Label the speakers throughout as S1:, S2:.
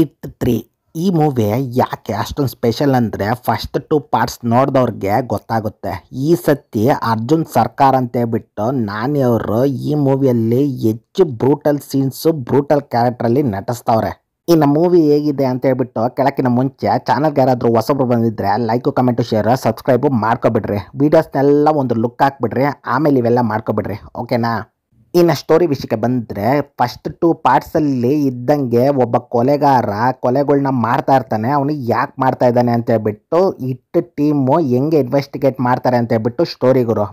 S1: It 3 ಈ movie ಯಾಕೆ ಅಷ್ಟೊಂದು ಸ್ಪೆಷಲ್ ಅಂದರೆ ಫಸ್ಟ್ 2 ಪಾರ್ಟ್ಸ್ ನೋಡಿದವ್ರಿಗೆ ಗೊತ್ತಾಗುತ್ತೆ. ಈ ಸತಿ ಅರ್ಜುನ್ ಸರ್ಕಾರ್ ಅಂತ ಹೇಳ್ಬಿಟ್ಟು ನಾನಿ ಅವರು ಈ ಮೂವಿಯಲ್ಲಿ ಹೆಚ್ಚು ಬ್ರೂಟಲ್ ಸೀನ್ಸು ಬ್ರೂಟಲ್ ಕ್ಯಾರೆಕ್ಟ್ರಲ್ಲಿ ನಟಿಸ್ತವ್ರೆ. ಇನ್ನು ಮೂವಿ ಹೇಗಿದೆ ಅಂತ ಹೇಳ್ಬಿಟ್ಟು ಕೆಳಕಿನ ಮುಂಚೆ ಚಾನಲ್ಗೆ ಯಾರಾದರೂ ಹೊಸಬ್ರು ಬಂದಿದ್ರೆ ಲೈಕು ಕಮೆಂಟು ಶೇರ್ ಸಬ್ಸ್ಕ್ರೈಬು ಮಾಡ್ಕೊಬಿಡ್ರಿ. ವೀಡಿಯೋಸ್ನೆಲ್ಲ ಒಂದು ಲುಕ್ ಹಾಕ್ಬಿಡ್ರಿ, ಆಮೇಲೆ ಇವೆಲ್ಲ ಮಾಡ್ಕೊಬಿಡ್ರಿ, ಓಕೆನಾ. ಇನ್ನು ಸ್ಟೋರಿ ವಿಷಯಕ್ಕೆ ಬಂದರೆ ಫಸ್ಟ್ 2 ಪಾರ್ಟ್ಸಲ್ಲಿ ಇದ್ದಂಗೆ ಒಬ್ಬ ಕೊಲೆಗಾರ ಕೊಲೆಗಳನ್ನ ಮಾಡ್ತಾ ಇರ್ತಾನೆ. ಅವನಿಗೆ ಯಾಕೆ ಮಾಡ್ತಾ ಇದ್ದಾನೆ ಅಂತ ಹೇಳ್ಬಿಟ್ಟು ಇಟ್ಟು ಟೀಮು ಹೆಂಗೆ ಇನ್ವೆಸ್ಟಿಗೇಟ್ ಮಾಡ್ತಾರೆ ಅಂತ ಹೇಳ್ಬಿಟ್ಟು ಸ್ಟೋರಿಗರು.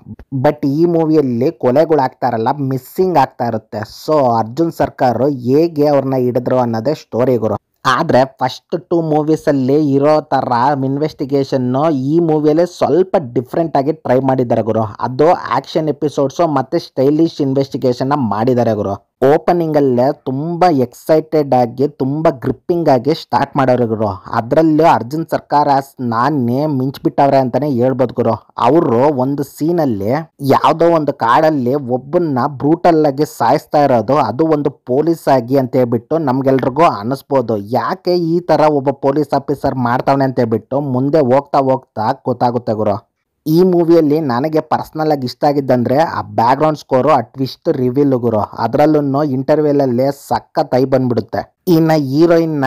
S1: ಬಟ್ ಈ ಮೂವಿಯಲ್ಲಿ ಕೊಲೆಗಳು ಆಗ್ತಾರಲ್ಲ, ಮಿಸ್ಸಿಂಗ್ ಆಗ್ತಾ ಇರುತ್ತೆ. ಸೊ ಅರ್ಜುನ್ ಸರ್ಕಾರ್ ಹೇಗೆ ಅವ್ರನ್ನ ಹಿಡಿದ್ರು ಅನ್ನೋದೇ ಸ್ಟೋರಿಗರು. ಆದರೆ ಫಸ್ಟ್ 2 ಮೂವೀಸಲ್ಲಿ ಇರೋ ಥರ ಇನ್ವೆಸ್ಟಿಗೇಷನ್ನು ಈ ಮೂವಿಯಲ್ಲಿ ಸ್ವಲ್ಪ ಡಿಫ್ರೆಂಟಾಗಿ ಟ್ರೈ ಮಾಡಿದ್ದಾರೆ ಗುರು. ಅದು ಆ್ಯಕ್ಷನ್ ಎಪಿಸೋಡ್ಸು ಮತ್ತು ಸ್ಟೈಲಿಶ್ ಇನ್ವೆಸ್ಟಿಗೇಷನ್ನ ಮಾಡಿದ್ದಾರೆ ಗುರು. ಓಪನಿಂಗಲ್ಲೇ ತುಂಬ ಎಕ್ಸೈಟೆಡ್ ಆಗಿ ತುಂಬ ಗ್ರಿಪ್ಪಿಂಗ್ ಆಗಿ ಸ್ಟಾರ್ಟ್ ಮಾಡೋರು ಗುರು. ಅದರಲ್ಲೂ ಅರ್ಜುನ್ ಸರ್ಕಾರ್ ನಾನೇ ಮಿಂಚ್ಬಿಟ್ಟವ್ರೆ ಅಂತಲೇ ಹೇಳ್ಬೋದು ಗುರು. ಅವರು ಒಂದು ಸೀನಲ್ಲಿ ಯಾವುದೋ ಒಂದು ಕಾಡಲ್ಲಿ ಒಬ್ಬನ್ನ ಬ್ರೂಟಲ್ ಆಗಿ ಸಾಯಿಸ್ತಾ ಇರೋದು, ಅದು ಒಂದು ಪೊಲೀಸ್ ಆಗಿ ಅಂತ ಹೇಳ್ಬಿಟ್ಟು ನಮ್ಗೆಲ್ರಿಗೂ ಅನ್ನಿಸ್ಬೋದು. ಯಾಕೆ ಈ ಥರ ಒಬ್ಬ ಪೊಲೀಸ್ ಆಫೀಸರ್ ಮಾಡ್ತಾವನೆ ಅಂತ ಹೇಳ್ಬಿಟ್ಟು ಮುಂದೆ ಹೋಗ್ತಾ ಹೋಗ್ತಾ ಗೊತ್ತಾಗುತ್ತೆ ಗುರು. ಈ ಮೂವಿಯಲ್ಲಿ ನನಗೆ ಪರ್ಸ್ನಲ್ ಆಗಿ ಇಷ್ಟ ಆಗಿದ್ದಂದರೆ ಆ ಬ್ಯಾಕ್ಗ್ರೌಂಡ್ ಸ್ಕೋರು, ಆ ಟ್ವಿಸ್ಟ್ ರಿವೀಲ್ ಗುರು. ಅದರಲ್ಲೂ ಇಂಟರ್ವ್ಯೂಲಲ್ಲಿ ಸಖತ್ತಾಗಿ ಬಂದ್ಬಿಡುತ್ತೆ. ಇನ್ನು ಹೀರೋಯಿನ್ನ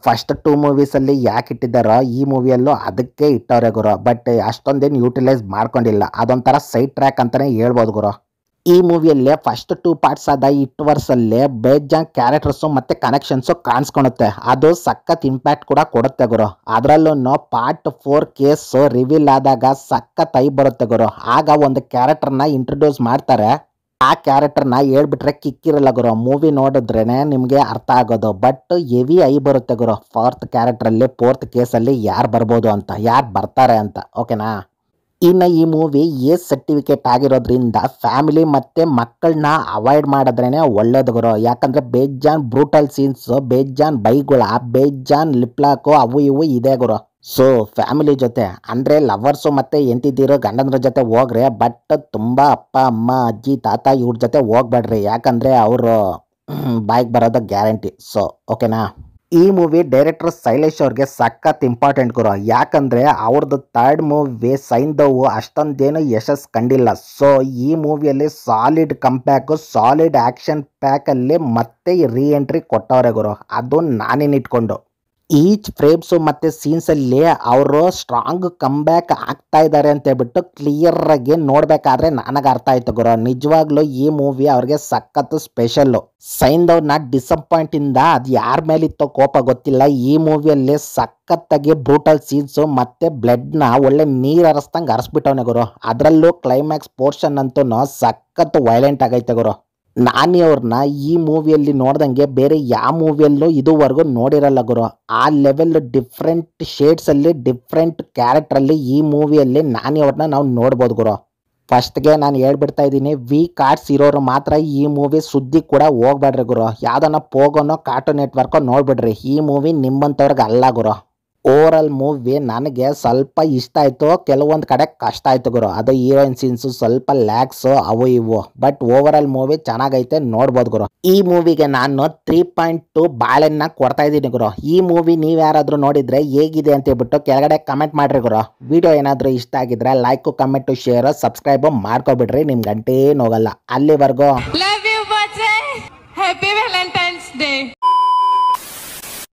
S1: ಫಸ್ಟ್ 2 ಮೂವೀಸಲ್ಲಿ ಯಾಕೆ ಇಟ್ಟಿದ್ದಾರೋ ಈ ಮೂವಿಯಲ್ಲೂ ಅದಕ್ಕೆ ಇಟ್ಟವ್ರೆ ಗುರು. ಬಟ್ ಅಷ್ಟೊಂದೇನು ಯೂಟಿಲೈಸ್ ಮಾಡ್ಕೊಂಡಿಲ್ಲ, ಅದೊಂಥರ ಸೈಡ್ ಟ್ರ್ಯಾಕ್ ಅಂತಲೇ ಹೇಳ್ಬೋದು ಗುರು. ಈ ಮೂವಿಯಲ್ಲಿ ಫಸ್ಟ್ 2 ಪಾರ್ಟ್ಸ್ ಆದ ಇಟ್ವರ್ಸಲ್ಲಿ ಬೇಜಾನ್ ಕ್ಯಾರೆಕ್ಟರ್ಸು ಮತ್ತು ಕನೆಕ್ಷನ್ಸು ಕಾಣಿಸ್ಕೊಳುತ್ತೆ. ಅದು ಸಖತ್ ಇಂಪ್ಯಾಕ್ಟ್ ಕೂಡ ಕೊಡುತ್ತೆ ಗುರು. ಅದರಲ್ಲೂ ಪಾರ್ಟ್ 4 ಕೇಸು ರಿವೀಲ್ ಆದಾಗ ಸಖತ್ತಾಗಿ ಬರುತ್ತೆ ಗುರು. ಆಗ ಒಂದು ಕ್ಯಾರೆಕ್ಟರ್ನ ಇಂಟ್ರೊಡ್ಯೂಸ್ ಮಾಡ್ತಾರೆ. ಆ ಕ್ಯಾರೆಕ್ಟರ್ನ ಹೇಳ್ಬಿಟ್ರೆ ಕಿಕ್ಕಿರಲ್ಲ ಗುರು. ಮೂವಿ ನೋಡಿದ್ರೇ ನಿಮಗೆ ಅರ್ಥ ಆಗೋದು. ಬಟ್ ಹೆವಿ ಐ ಬರುತ್ತೆ ಗುರು. 4th ಕ್ಯಾರೆಕ್ಟ್ರಲ್ಲಿ 4th ಕೇಸಲ್ಲಿ ಯಾರು ಬರ್ಬೋದು ಅಂತ, ಯಾರು ಬರ್ತಾರೆ ಅಂತ, ಓಕೆನಾ. ಇನ್ನು ಈ ಮೂವಿ ಏಜ್ ಸರ್ಟಿಫಿಕೇಟ್ ಆಗಿರೋದ್ರಿಂದ ಫ್ಯಾಮಿಲಿ ಮತ್ತು ಮಕ್ಕಳನ್ನ ಅವಾಯ್ಡ್ ಮಾಡಿದ್ರೇ ಒಳ್ಳೇದು ಗುರು. ಯಾಕಂದರೆ ಬೇಜಾನ್ ಬ್ರೂಟಲ್ ಸೀನ್ಸು, ಬೇಜಾನ್ ಬೈಗಳ, ಬೇಜಾನ್ ಲಿಪ್ಲಾಕು ಅವು ಇವು ಇದೆ ಗುರು. ಸೊ ಫ್ಯಾಮಿಲಿ ಜೊತೆ ಅಂದರೆ ಲವರ್ಸು ಮತ್ತು ಎಂತಿದ್ದೀರೋ ಗಂಡಂದ್ರ ಜೊತೆ ಹೋಗ್ರಿ. ಬಟ್ ತುಂಬ ಅಪ್ಪ ಅಮ್ಮ ಅಜ್ಜಿ ತಾತ ಇವ್ರ ಜೊತೆ ಹೋಗ್ಬೇಡ್ರಿ. ಯಾಕಂದರೆ ಅವರು ಬಾಯ್ಗೆ ಬರೋದು ಗ್ಯಾರಂಟಿ. ಸೊ ಓಕೆನಾ. ಈ ಮೂವಿ ಡೈರೆಕ್ಟರ್ ಶೈಲೇಶ್ ಅವ್ರಿಗೆ ಸಖತ್ ಇಂಪಾರ್ಟೆಂಟ್ ಗುರು. ಯಾಕಂದರೆ ಅವ್ರದ್ದು 3rd ಮೂವಿ ಸೈಂಧವ್ ಅಷ್ಟೊಂದೇನು ಯಶಸ್ಸು ಕಂಡಿಲ್ಲ. ಸೊ ಈ ಮೂವಿಯಲ್ಲಿ ಸಾಲಿಡ್ ಕಂಬ್ಯಾಕು, ಸಾಲಿಡ್ ಆ್ಯಕ್ಷನ್ ಪ್ಯಾಕಲ್ಲಿ ಮತ್ತೆ ರೀ ಎಂಟ್ರಿ ಕೊಟ್ಟವ್ರೆ ಗುರು. ಅದು ನಾನೇನಿಟ್ಕೊಂಡು ಈಚ್ ಫ್ರೇಮ್ಸು ಮತ್ತು ಸೀನ್ಸಲ್ಲಿ ಅವರು ಸ್ಟ್ರಾಂಗ್ ಕಂಬ್ಯಾಕ್ ಆಗ್ತಾ ಇದ್ದಾರೆ ಅಂತ ಹೇಳ್ಬಿಟ್ಟು ಕ್ಲಿಯರಾಗಿ ನೋಡಬೇಕಾದ್ರೆ ನನಗೆ ಅರ್ಥ ಆಯ್ತು ಗುರು. ನಿಜವಾಗ್ಲೂ ಈ ಮೂವಿ ಅವ್ರಿಗೆ ಸಖತ್ತು ಸ್ಪೆಷಲ್ಲು. ಸೈಂಧವ್ನ ಡಿಸಪಾಯಿಂಟಿಂದ ಅದು ಯಾರ ಮೇಲಿತ್ತೋ ಕೋಪ ಗೊತ್ತಿಲ್ಲ, ಈ ಮೂವಿಯಲ್ಲಿ ಸಖತ್ತಾಗಿ ಬ್ರೂಟಲ್ ಸೀನ್ಸು ಮತ್ತು ಬ್ಲಡ್ನ ಒಳ್ಳೆ ನೀರು ಹರಿಸ್ದಂಗೆ ಹರಿಸ್ಬಿಟ್ಟವನೆ ಗುರು. ಅದರಲ್ಲೂ ಕ್ಲೈಮ್ಯಾಕ್ಸ್ ಪೋರ್ಷನ್ ಅಂತೂ ಸಖತ್ತು ವೈಲೆಂಟ್ ಆಗೈತೆ ಗುರು. ನಾನಿ ಅವ್ರನ್ನ ಈ ಮೂವಿಯಲ್ಲಿ ನೋಡ್ದಂಗೆ ಬೇರೆ ಯಾವ ಮೂವಿಯಲ್ಲೂ ಇದುವರೆಗೂ ನೋಡಿರಲ್ಲ ಗುರು. ಆ ಲೆವೆಲ್ ಡಿಫ್ರೆಂಟ್ ಶೇಡ್ಸಲ್ಲಿ ಡಿಫ್ರೆಂಟ್ ಕ್ಯಾರೆಕ್ಟ್ರಲ್ಲಿ ಈ ಮೂವಿಯಲ್ಲಿ ನಾನಿ ಅವ್ರನ್ನ ನಾವು ನೋಡ್ಬೋದು ಗುರು. ಫಸ್ಟ್ಗೆ ನಾನು ಹೇಳ್ಬಿಡ್ತಾ ಇದ್ದೀನಿ, ವೀಕ್ ಆರ್ಟ್ಸ್ ಇರೋರು ಮಾತ್ರ ಈ ಮೂವಿ ಸುದ್ದಿ ಕೂಡ ಹೋಗ್ಬೇಡ್ರಿ ಗುರು. ಯಾವುದನ್ನ ಪೋಗೋನೋ ಕಾರ್ಟೂನ್ ನೆಟ್ವರ್ಕೋ ನೋಡ್ಬಿಡ್ರಿ. ಈ ಮೂವಿ ನಿಮ್ಮಂಥವ್ರಿಗೆ ಅಲ್ಲ ಗುರು. ಓವರಾಲ್ ಮೂವಿ ನನಗೆ ಸ್ವಲ್ಪ ಇಷ್ಟ ಆಯಿತು, ಕೆಲವೊಂದು ಕಡೆ ಕಷ್ಟ ಆಯಿತು ಗುರು. ಅದು ಹೀರೋಯಿನ್ ಸೀನ್ಸು ಸ್ವಲ್ಪ ಲ್ಯಾಕ್ಸು ಅವು ಇವು. ಬಟ್ ಓವರಾಲ್ ಮೂವಿ ಚೆನ್ನಾಗೈತೆ, ನೋಡ್ಬೋದು ಗುರು. ಈ ಮೂವಿಗೆ ನಾನು 3.2 ಬಾಳೆನ್ನ ಕೊಡ್ತಾ ಇದ್ದೀನಿ ಗುರು. ಈ ಮೂವಿ ನೀವು ಯಾರಾದರೂ ನೋಡಿದರೆ ಹೇಗಿದೆ ಅಂತ ಹೇಳ್ಬಿಟ್ಟು ಕೆಳಗಡೆ ಕಮೆಂಟ್ ಮಾಡಿರಿ ಗುರು. ವಿಡಿಯೋ ಏನಾದರೂ ಇಷ್ಟ ಆಗಿದ್ರೆ ಲೈಕು ಕಮೆಂಟು ಶೇರು ಸಬ್ಸ್ಕ್ರೈಬು ಮಾಡ್ಕೊಬಿಡ್ರಿ. ನಿಮ್ಗೆ ಗಂಟೇನು ಹೋಗಲ್ಲ. ಅಲ್ಲಿವರೆಗೂ